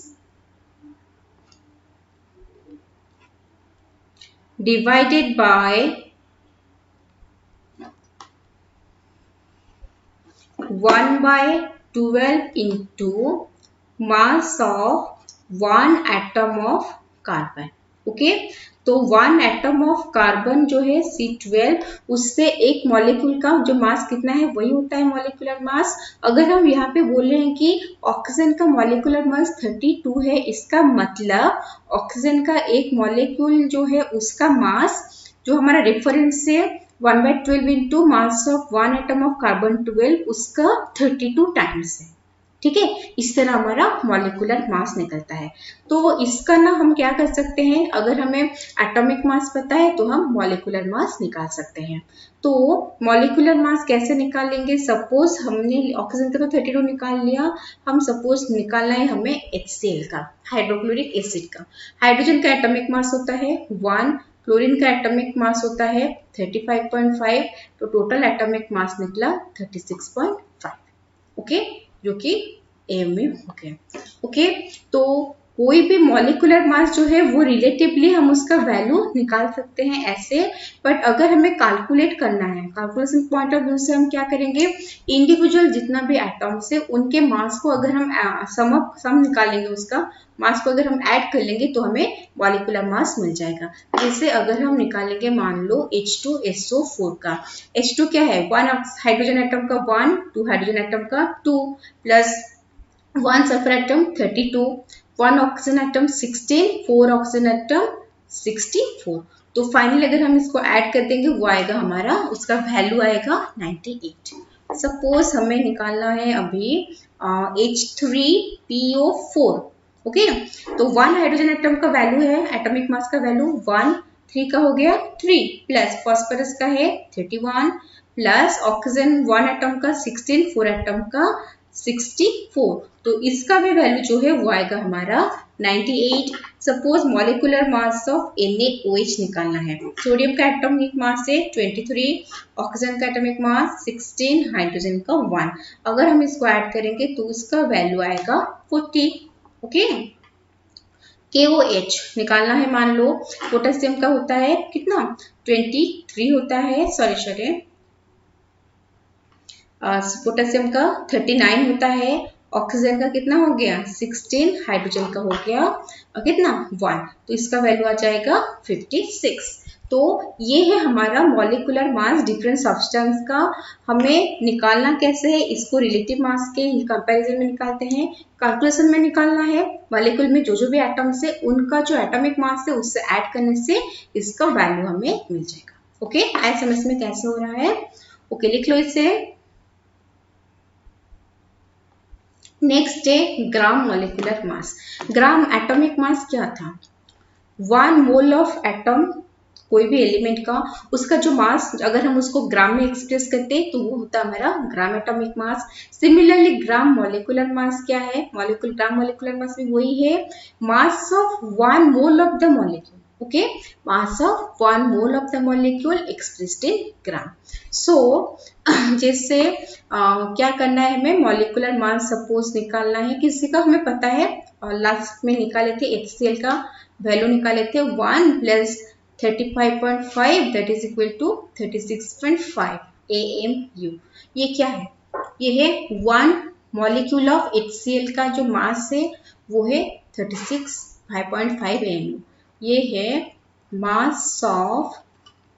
divided by 1/12 into mass of 1 atom of carbon। Okay, तो 1 एटम ऑफ कार्बन जो है C12, उससे एक मॉलिक्यूल का जो मास कितना है वही होता है मॉलिक्यूलर मास। अगर हम यहाँ पे बोल रहे हैं कि ऑक्सीजन का मॉलिक्यूलर मास 32 है, इसका मतलब ऑक्सीजन का एक मॉलिक्यूल जो है उसका मास जो हमारा रेफरेंस से 1/12 into mass of 1 atom of carbon 12 उसका 32 टाइम्स है, ठीक है। इस तरह हमारा मॉलिक्यूलर मास निकलता है। तो इसका ना हम क्या कर सकते हैं, अगर हमें एटॉमिक मास पता है तो हम मॉलिक्यूलर मास निकाल सकते हैं। तो मॉलिक्यूलर मास कैसे निकालेंगे, सपोज हमने ऑक्सीजन का तो 32 निकाल लिया, हम सपोज निकालना है हमें HCl का, हाइड्रोक्लोरिक एसिड का। हाइड्रोजन का एटॉमिक मास होता है 1, क्लोरीन का एटॉमिक मास होता है 35.5, तो टोटल एटॉमिक मास निकला 36.5, ओके, जो कि AMU हो गया। ओके, तो कोई भी मॉलिक्यूलर मास जो है वो रिलेटिवली हम उसका वैल्यू निकाल सकते हैं ऐसे, बट अगर हमें कैलकुलेट करना है, कैलकुलेशन पॉइंट ऑफ व्यू से हम क्या करेंगे, इंडिविजुअल जितना भी एटम्स है उनके मास को अगर हम सम निकालेंगे, उसका मास को अगर हम ऐड कर लेंगे तो हमें मॉलिक्यूलर मास मिल जाएगा। जैसे अगर हम निकालेंगे मान लो H2SO4 का, H2 क्या है, 1 हाइड्रोजन एटम का 1, 2 हाइड्रोजन एटम का 2 plus 1 sulphur atom 32, 1 oxygen atom 16, 4 oxygen atom 64। तो फाइनली अगर हम इसको ऐड कर देंगे वो आएगा हमारा, उसका वैल्यू आएगा 98। सपोज हमें निकालना है अभी H3PO4, ओके। तो 1 हाइड्रोजन एटम का वैल्यू है, एटॉमिक मास का वैल्यू 1, 3 का हो गया 3 प्लस फॉस्फोरस का है 31 प्लस ऑक्सीजन 1 एटम का 16, 4 एटम का 64। तो इसका भी वैल्यू जो है वो आएगा हमारा 98। Suppose molecular mass of NaOH निकालना है, सोडियम का एटॉमिक मास है 23, ऑक्सीजन का एटॉमिक मास 16, हाइड्रोजन का 1। अगर हम इसको ऐड करेंगे तो इसका वैल्यू आएगा 40, ओके। KOH निकालना है, मान लो पोटेशियम का होता है कितना 23 होता है, सॉरी पोटेशियम का 39 होता है ऑक्सीजन का कितना हो गया 16, हाइड्रोजन का हो गया कितना 1, तो इसका वैल्यू आ जाएगा 56। तो ये है हमारा मॉलिक्यूलर मास डिफरेंट सब्सटेंस का। हमें निकालना कैसे है, इसको रिलेटिव मास के कंपैरिजन में निकालते हैं, कैलकुलेशन में निकालना है। मॉलिक्यूल में जो जो भी एटम्स है उनका जो एटॉमिक मास है उससे ऐड करने से इसका वैल्यू हमें मिल जाएगा। ओके, आए समझ में कैसे हो रहा है? ओके, लिख लो इसे। नेक्स्ट है ग्राम मॉलिक्यूलर मास। ग्राम एटॉमिक मास क्या था? 1 मोल ऑफ एटम, कोई भी एलिमेंट का, उसका जो मास अगर हम उसको ग्राम में एक्सप्रेस करते हैं तो वो होता है हमारा gram atomic mass. Similarly gram molecular mass क्या है? ग्राम मॉलिक्यूलर मास भी वही है, mass of 1 mole of the molecule. Okay, mass of 1 mole of the molecule expressed in gram. So जैसे क्या करना है हमें, मॉलिक्यूलर मास सपोज निकालना है किसी का, हमें पता है लास्ट में निकाले थे HCl का वैल्यू निकाले थे 1 plus 35.5 that is equal to 36.5 AMU। ये क्या है? ये है 1 मॉलिक्यूल ऑफ HCl का जो मास है वो है 36.5 AMU। ये है मास ऑफ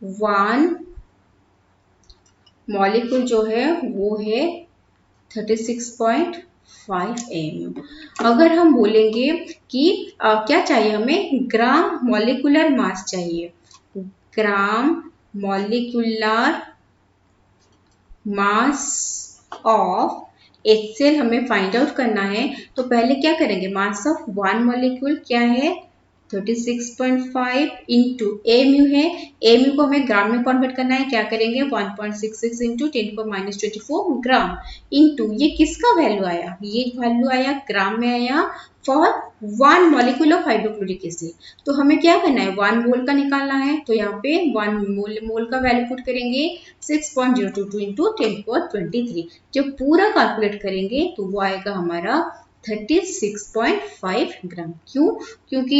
1 मॉलिक्यूल जो है वो है 36.5 AMU। अगर हम बोलेंगे कि क्या चाहिए हमें, ग्राम मॉलिक्यूलर मास चाहिए, ग्राम मॉलिक्यूलर मास ऑफ HCl हमें फाइंड आउट करना है, तो पहले क्या करेंगे, मास ऑफ 1 मॉलिक्यूल क्या है 36.5 इंटू AMU है, AMU को हमें ग्राम में कन्वर्ट करना है, क्या करेंगे 1.66 इंटू 10⁻24 ग्राम इंटू ये किसका वैल्यू आया, ये वैल्यू आया ग्राम में आया for 1 molecule of hydrochloric acid. तो हमें क्या करना है 1 मोल का निकालना है, तो यहाँ पे 1 मोल का वैल्यू पुट करेंगे 6.022 इंटू 10⁻23। जब पूरा कैलकुलेट करेंगे तो वो आएगा हमारा 36.5 ग्राम। क्यों? क्योंकि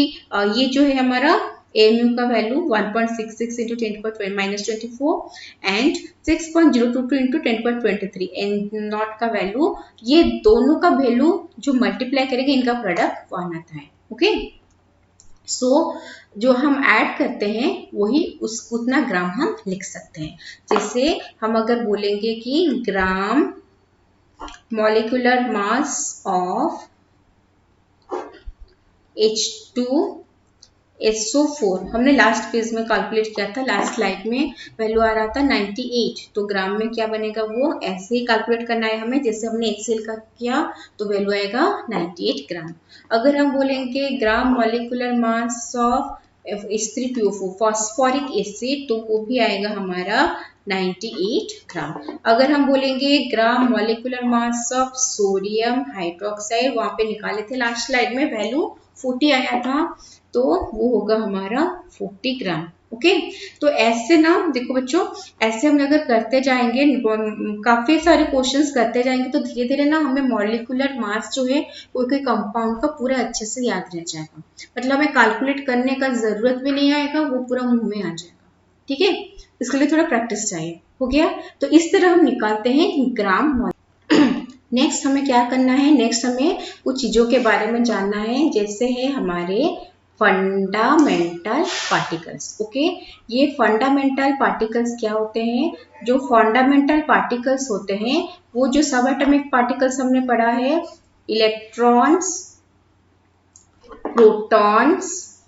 ये जो है हमारा AMU का value 1.66 into 10⁻24 and 6.022 into 10⁻23 and not का वैल्यू, ये दोनों का वैल्यू जो मल्टीप्लाई करेंगे इनका प्रोडक्ट 1 आता है। ओके, सो जो हम ऐड करते हैं वही उतना ग्राम हम लिख सकते हैं। जैसे हम अगर बोलेंगे कि ग्राम molecular mass of H2SO4 हमने लास्ट पेज में कैलकुलेट किया था, लास्ट स्लाइड में वैल्यू आ रहा था 98, तो ग्राम में क्या बनेगा वो ऐसे ही कैलकुलेट करना है हमें जैसे हमने HCl का किया, तो वैल्यू आएगा 98 ग्राम। अगर हम बोलेंगे ग्राम molecular mass of H3PO4 phosphoric acid, तो वो भी आएगा हमारा 98 ग्राम। अगर हम बोलेंगे ग्राम molecular mass of sodium hydroxide, वहां पे निकाले थे लास्ट स्लाइड में वैल्यू 40 आया था, तो वो होगा हमारा 40 ग्राम। ओके, तो ऐसे ना देखो बच्चों, ऐसे हम अगर करते जाएंगे, काफी सारे क्वेश्चंस करते जाएंगे, तो धीरे धीरे ना हमें मॉलिक्यूलर मास जो है कोई कोई कंपाउंड का पूरा अच्छे से याद रह जाएगा, मतलब हमें कैलकुलेट करने का जरूरत भी नहीं आएगा, वो पूरा मुंह में आ जाएगा। ठीक है, इसके लिए थोड़ा प्रैक्टिस चाहिए। हो गया, तो इस तरह हम निकालते हैं ग्राम। नेक्स्ट हमें क्या करना है, नेक्स्ट हमें कुछ चीजों के बारे में जानना है, जैसे है हमारे फंडामेंटल पार्टिकल्स। ओके, ये फंडामेंटल पार्टिकल्स क्या होते हैं? जो फंडामेंटल पार्टिकल्स होते हैं वो जो सब एटॉमिक पार्टिकल्स हमने पढ़ा है, इलेक्ट्रॉन्स, प्रोटॉन्स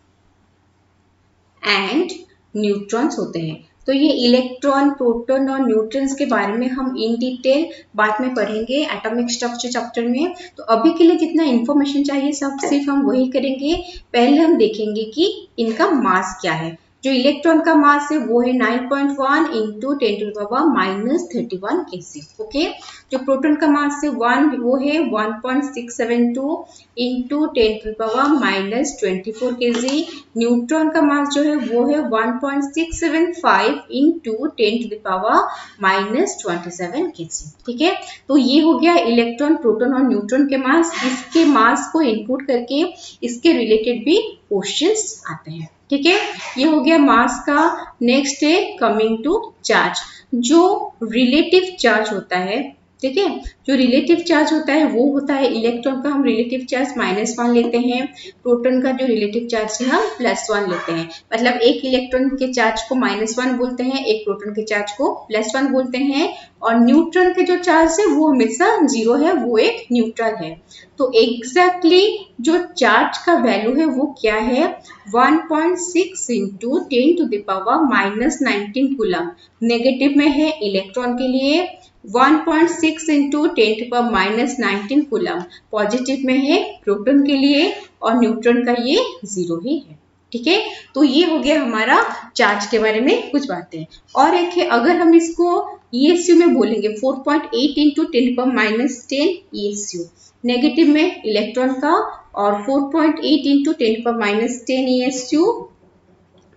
एंड न्यूट्रॉन्स होते हैं। तो ये इलेक्ट्रॉन, प्रोटॉन और न्यूट्रॉन्स के बारे में हम इन डिटेल बाद में पढ़ेंगे एटॉमिक स्ट्रक्चर चैप्टर में। तो अभी के लिए जितना इंफॉर्मेशन चाहिए सब सिर्फ हम वही करेंगे। पहले हम देखेंगे कि इनका मास क्या है। जो इलेक्ट्रॉन का मास है वो है 9.1 इंटू 10⁻31 kg। ओके, जो प्रोटॉन का मास है वो है 1.672 इंटू 10⁻24 kg। न्यूट्रॉन का मास जो है वो है 1.675 इंटू 10⁻27 kg। ठीक है, तो ये हो गया इलेक्ट्रॉन, प्रोटॉन और न्यूट्रॉन के मास। इसके मास को इनपुट करके इसके रिलेटेड भी क्वेश्चंस आते हैं। ठीक है, ये हो गया मास का। नेक्स्ट है कमिंग टू चार्ज। जो रिलेटिव चार्ज होता है, ठीक है। जो रिलेटिव चार्ज होता है वो होता है इलेक्ट्रॉन का हम रिलेटिव चार्ज -1 लेते हैं, प्रोटॉन का जो रिलेटिव चार्ज है हम +1 लेते हैं। मतलब एक इलेक्ट्रॉन के चार्ज को -1 बोलते हैं, एक प्रोटॉन के चार्ज को +1 बोलते हैं, और न्यूट्रॉन के जो चार्ज है वो हमेशा 0 है, वो एक न्यूट्रल है। तो एग्जैक्टली जो चार्ज का वैल्यू है वो क्या है, 1.6 इंटू 10⁻⁻19 कूलम। नेगेटिव में है इलेक्ट्रॉन के लिए 1.6 इंटू 10⁻⁻19 कूलम, पॉजिटिव में है प्रोटॉन के लिए, और न्यूट्रॉन का ये 0 ही है। ठीक है, तो ये हो गया हमारा चार्ज के बारे में कुछ बातें। और एक है, अगर हम इसको ESU में बोलेंगे 4.8 इंटू 10⁻10 ESU, नेगेटिव में इलेक्ट्रॉन का, और 4.8 इंटू 10⁻10 ESU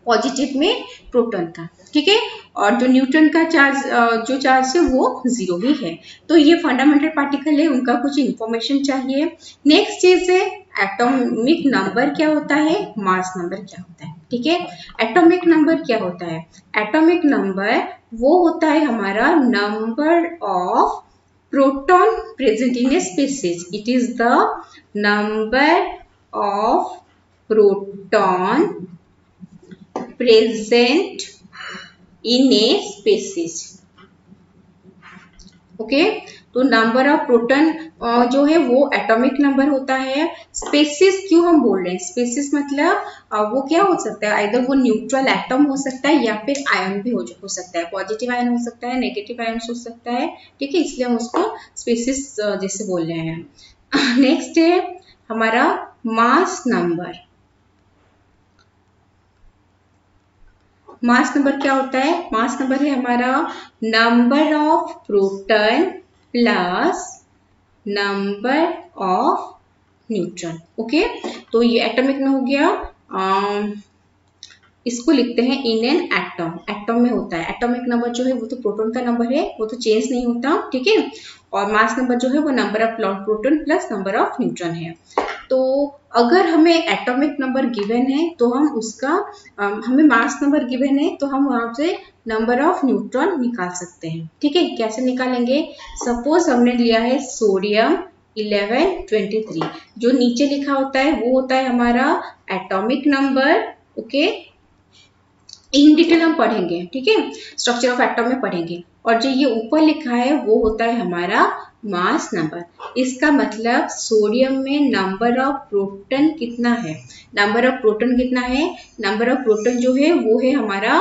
पॉजिटिव में प्रोटॉन का। ठीक है, और जो न्यूट्रॉन का चार्ज जो चार्ज है वो 0 ही है। तो ये फंडामेंटल पार्टिकल है, उनका कुछ इंफॉर्मेशन चाहिए। नेक्स्ट चीज है एटॉमिक नंबर क्या होता है, मास नंबर क्या होता है। ठीक है, एटॉमिक नंबर क्या होता है, एटॉमिक नंबर वो होता है हमारा number of proton present in a species. It is the number of proton present in a species। Okay, तो नंबर ऑफ प्रोटॉन जो है वो एटॉमिक नंबर होता है। स्पेसिस क्यों हम बोल रहे हैं, स्पेसिस मतलब वो क्या हो सकता है, आइदर वो न्यूट्रल एटम हो सकता है या फिर आयन भी हो सकता है, पॉजिटिव आयन हो सकता है, नेगेटिव आयन हो सकता है। ठीक है, इसलिए हम उसको स्पेसिस जैसे बोल रहे हैं। नेक्स्ट है हमारा मास नंबर। मास नंबर क्या होता है, मास नंबर है हमारा number of proton plus number of neutron. Okay, तो ये एटॉमिक में हो गया। इसको लिखते हैं इन एन एटम, एटम में होता है। एटॉमिक नंबर जो है वो तो प्रोटॉन का नंबर है, वो तो चेंज नहीं होता। ठीक है, और मास नंबर जो है वो number of proton plus number of neutron है। तो अगर हमें एटॉमिक नंबर गिवन है तो हम उसका हमें मास नंबर गिवन है तो हम वहां से नंबर ऑफ न्यूट्रॉन निकाल सकते हैं। ठीक है, कैसे निकालेंगे, सपोज हमने लिया है सोडियम 1123, जो नीचे लिखा होता है वो होता है हमारा atomic number. Okay, in detail हम पढ़ेंगे। ठीक है, स्ट्रक्चर ऑफ एटम में पढ़ेंगे। और जो ये ऊपर लिखा है वो होता है हमारा मास नंबर। इसका मतलब सोडियम में नंबर ऑफ प्रोटॉन कितना है, नंबर ऑफ प्रोटॉन कितना है, नंबर ऑफ प्रोटॉन जो है वो है हमारा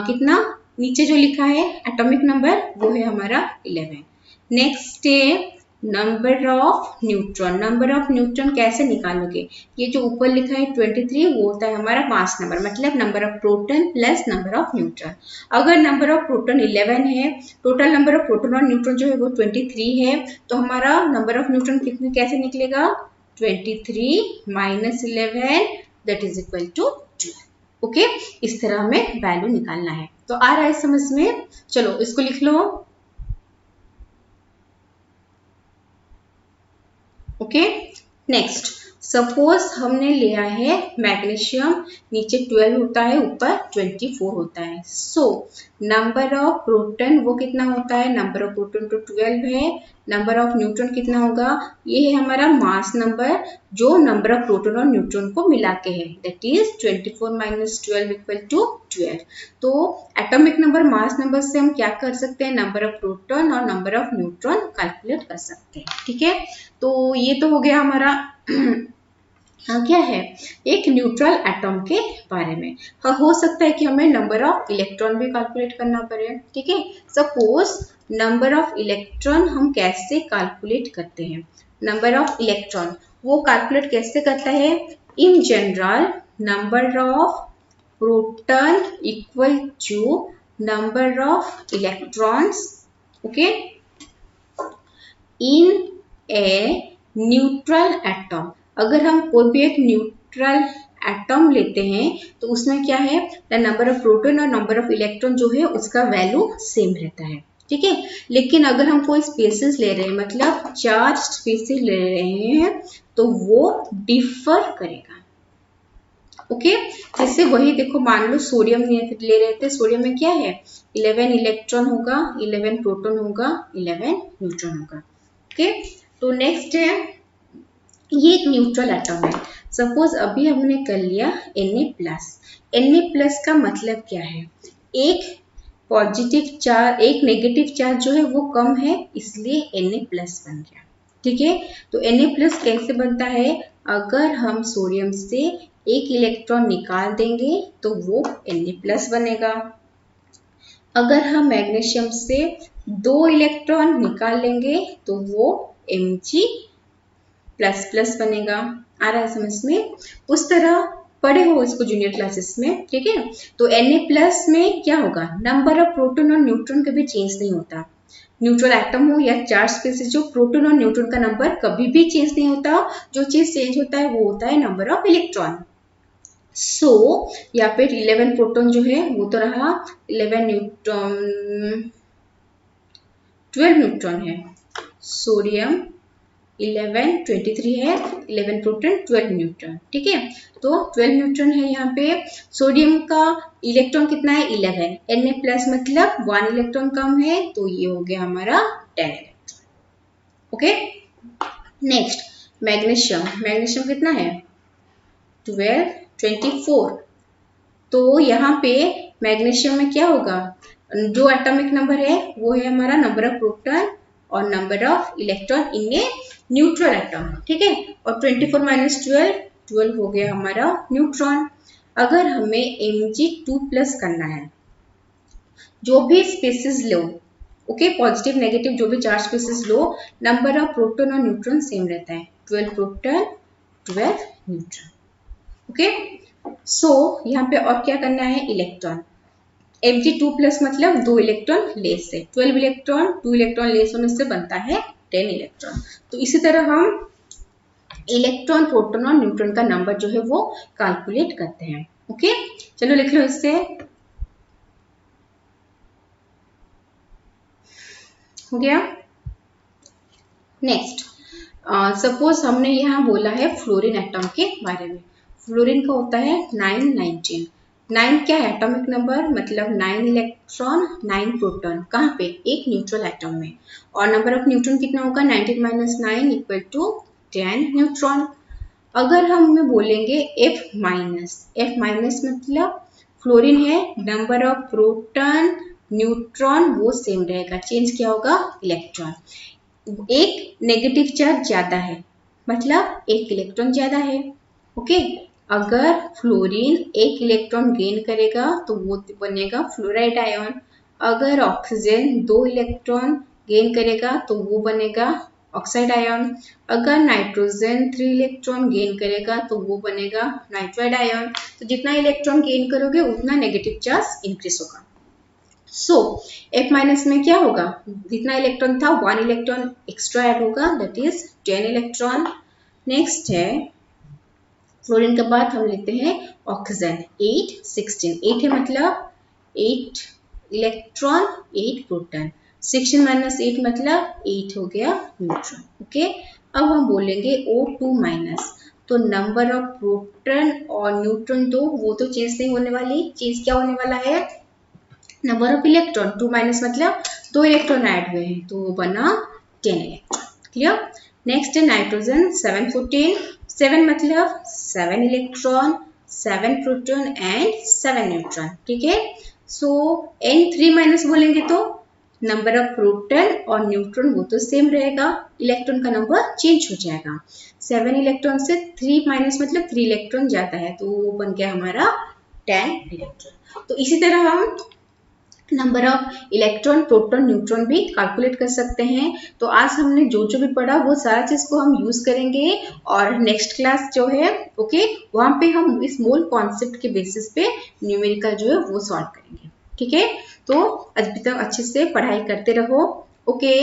कितना, नीचे जो लिखा है एटॉमिक नंबर वो है हमारा 11। नेक्स्ट है number of neutron. Number of neutron कैसे निकालोगे, ये जो ऊपर लिखा है 23 वो होता है हमारा मास नंबर, मतलब number of proton plus number of neutron. अगर नंबर ऑफ प्रोटॉन 11 है, टोटल नंबर ऑफ प्रोटॉन और न्यूट्रॉन जो है वो 23 है, तो हमारा नंबर ऑफ न्यूट्रॉन कितने कैसे निकलेगा, 23 minus 11 that is equal to 12। Okay, इस तरह हमें वैल्यू निकालना है। तो आ रहा है समझ में, चलो इसको लिख लो। ओके, नेक्स्ट सपोज हमने लिया है मैग्नीशियम, नीचे 12 होता है ऊपर 24 होता है। सो नंबर ऑफ प्रोटॉन वो कितना होता है, नंबर ऑफ प्रोटॉन तो 12 है, नंबर ऑफ न्यूट्रॉन कितना होगा, ये है हमारा मास नंबर जो नंबर ऑफ प्रोटॉन और न्यूट्रॉन को मिला के है, that is 24 minus 12 equal to 12। तो एटॉमिक नंबर मास नंबर से हम क्या कर सकते हैं, नंबर ऑफ प्रोटॉन और नंबर ऑफ न्यूट्रॉन कैलकुलेट कर सकते हैं। ठीक है, तो ये तो हो गया हमारा क्या है, एक न्यूट्रल एटम के बारे में। हो सकता है कि हमें नंबर ऑफ इलेक्ट्रॉन भी कैलकुलेट करना पड़े। ठीक है, सपोज नंबर ऑफ इलेक्ट्रॉन हम कैसे कैलकुलेट करते हैं, नंबर ऑफ इलेक्ट्रॉन वो कैलकुलेट कैसे करता है, in general number of proton equal to number of electrons. Okay, in a neutral atom, अगर हम कोई भी एक न्यूट्रल एटम लेते हैं तो उसमें क्या है, द नंबर ऑफ प्रोटॉन और नंबर ऑफ इलेक्ट्रॉन जो है उसका वैल्यू सेम रहता है। ठीक है, लेकिन अगर हम कोई स्पेसिस ले रहे हैं, मतलब चार्ज स्पेसिस ले रहे हैं, तो वो डिफर करेगा। ओके, जैसे वही देखो, मान लो सोडियम ले रहे थे, सोडियम में क्या है 11 इलेक्ट्रॉन होगा, 11 प्रोटॉन होगा, 11 न्यूट्रॉन होगा। ओके, तो नेक्स्ट है, ये एक न्यूट्रल एटम है। सपोज अभी हमने कर लिया Na+। Na+ का मतलब क्या है, एक पॉजिटिव चार्ज, एक नेगेटिव चार्ज जो है वो कम है, इसलिए Na+ बन गया। ठीक है, तो Na+ कैसे बनता है, अगर हम सोडियम से एक इलेक्ट्रॉन निकाल देंगे तो वो Na+ बनेगा। अगर हम मैग्नीशियम से 2 इलेक्ट्रॉन निकाल लेंगे तो वो Mg++ बनेगा। आ रहा है समझ में, उस तरह पढ़े हो इसको जूनियर क्लासेस में। ठीक है, तो Na+ में क्या होगा, नंबर ऑफ प्रोटॉन और न्यूट्रॉन कभी चेंज नहीं होता। न्यूट्रल एटम हो या चार्ज स्पेसिस, जो प्रोटॉन और न्यूट्रॉन का नंबर कभी भी चेंज नहीं होता। जो चीज चेंज होता है वो होता है नंबर ऑफ इलेक्ट्रॉन। सो यहाँ पे 11 प्रोटॉन जो है वो तो रहा, 11 न्यूट्रॉन, 12 न्यूट्रॉन है। सोडियम 11 23 है, 11 प्रोटॉन 12 न्यूट्रॉन। ठीक है, तो 12 न्यूट्रॉन है यहाँ पे। सोडियम का इलेक्ट्रॉन कितना है 11, Na+ मतलब 1 इलेक्ट्रॉन कम है, तो ये हो गया हमारा 10 electron. Okay, next magnesium, magnesium कितना है 12 24। तो यहाँ पे मैग्नीशियम में क्या होगा, जो एटॉमिक नंबर है वो है हमारा नंबर ऑफ प्रोटॉन और number of electron in a neutral atom. ठीक है, और 24 - 12 हो गया हमारा न्यूट्रॉन। अगर हमें Mg2+ करना है, जो भी स्पेसिस लो, ओके, पॉजिटिव नेगेटिव जो भी चार्ज स्पेसिस लो, नंबर ऑफ प्रोटॉन और न्यूट्रॉन सेम रहता है, 12 प्रोटॉन 12 न्यूट्रॉन। ओके, सो यहाँ पे और क्या करना है, इलेक्ट्रॉन। Mg2+ मतलब 2 इलेक्ट्रॉन लेस है, 12 इलेक्ट्रॉन 2 इलेक्ट्रॉन लेस होने से बनता है 10 इलेक्ट्रॉन। तो इसी तरह हम इलेक्ट्रॉन, प्रोटॉन और न्यूट्रॉन का नंबर जो है वो कैलकुलेट करते हैं। ओके, चलो लिख लो इससे, हो गया। नेक्स्ट, सपोज हमने यहाँ बोला है फ्लोरीन एटम के बारे में। फ्लोरीन का होता है 919। 9 क्या है एटॉमिक नंबर, मतलब 9 इलेक्ट्रॉन 9 प्रोटॉन, कहाँ पे, एक न्यूट्रल एटम में। और नंबर ऑफ न्यूट्रॉन कितना होगा, 19 - 9 = 10 न्यूट्रॉन। अगर हम बोलेंगे F-, मतलब फ्लोरीन है, नंबर ऑफ प्रोटॉन न्यूट्रॉन वो सेम रहेगा, चेंज क्या होगा, इलेक्ट्रॉन। एक नेगेटिव चार्ज ज्यादा है, मतलब एक इलेक्ट्रॉन ज्यादा है। ओके, अगर फ्लोरीन एक इलेक्ट्रॉन गेन करेगा तो वो बनेगा फ्लोराइड आयन। अगर ऑक्सीजन 2 इलेक्ट्रॉन गेन करेगा तो वो बनेगा ऑक्साइड आयन। अगर नाइट्रोजन 3 इलेक्ट्रॉन गेन करेगा तो वो बनेगा नाइट्राइड आयन। तो जितना इलेक्ट्रॉन गेन करोगे उतना नेगेटिव चार्ज इंक्रीज होगा। सो F- में क्या होगा, जितना इलेक्ट्रॉन था 1 इलेक्ट्रॉन एक्स्ट्रा ऐड होगा, दैट इज 10 इलेक्ट्रॉन। नेक्स्ट है फ्लोरीन के बाद हम लेते हैं ऑक्सीजन, 8 16। 8 है मतलब 8 इलेक्ट्रॉन 8 प्रोटॉन, 16 - 8 मतलब 8 हो गया न्यूट्रॉन। ओके, अब हम बोलेंगे O2-, तो नंबर ऑफ प्रोटॉन और न्यूट्रॉन तो वो तो चेंज नहीं होने वाली, चेंज क्या होने वाला है, नंबर ऑफ इलेक्ट्रॉन। 2- मतलब 2 इलेक्ट्रॉन ऐड हुए हैं, तो वो बना 10 इलेक्ट्रॉन। क्लियर। नेक्स्ट है नाइट्रोजन 714। 7 मतलब 7 इलेक्ट्रॉन 7 प्रोटॉन एंड 7 न्यूट्रॉन। ठीक है, सो N3- बोलेंगे तो नंबर ऑफ प्रोटॉन और न्यूट्रॉन वो तो सेम रहेगा, इलेक्ट्रॉन का नंबर चेंज हो जाएगा। 7 इलेक्ट्रॉन से 3- मतलब 3 इलेक्ट्रॉन जाता है, तो वो बन गया हमारा 10 इलेक्ट्रॉन। तो इसी तरह हम number of electron, proton, neutron भी कैलकुलेट कर सकते हैं। तो आज हमने जो जो भी पढ़ा वो सारा चीज को हम यूज करेंगे, और नेक्स्ट क्लास जो है ओके वहां पे हम इस मोल कॉन्सेप्ट के बेसिस पे न्यूमेरिकल जो है वो सॉल्व करेंगे। ठीक है, तो अभी तक अच्छे से पढ़ाई करते रहो। ओके।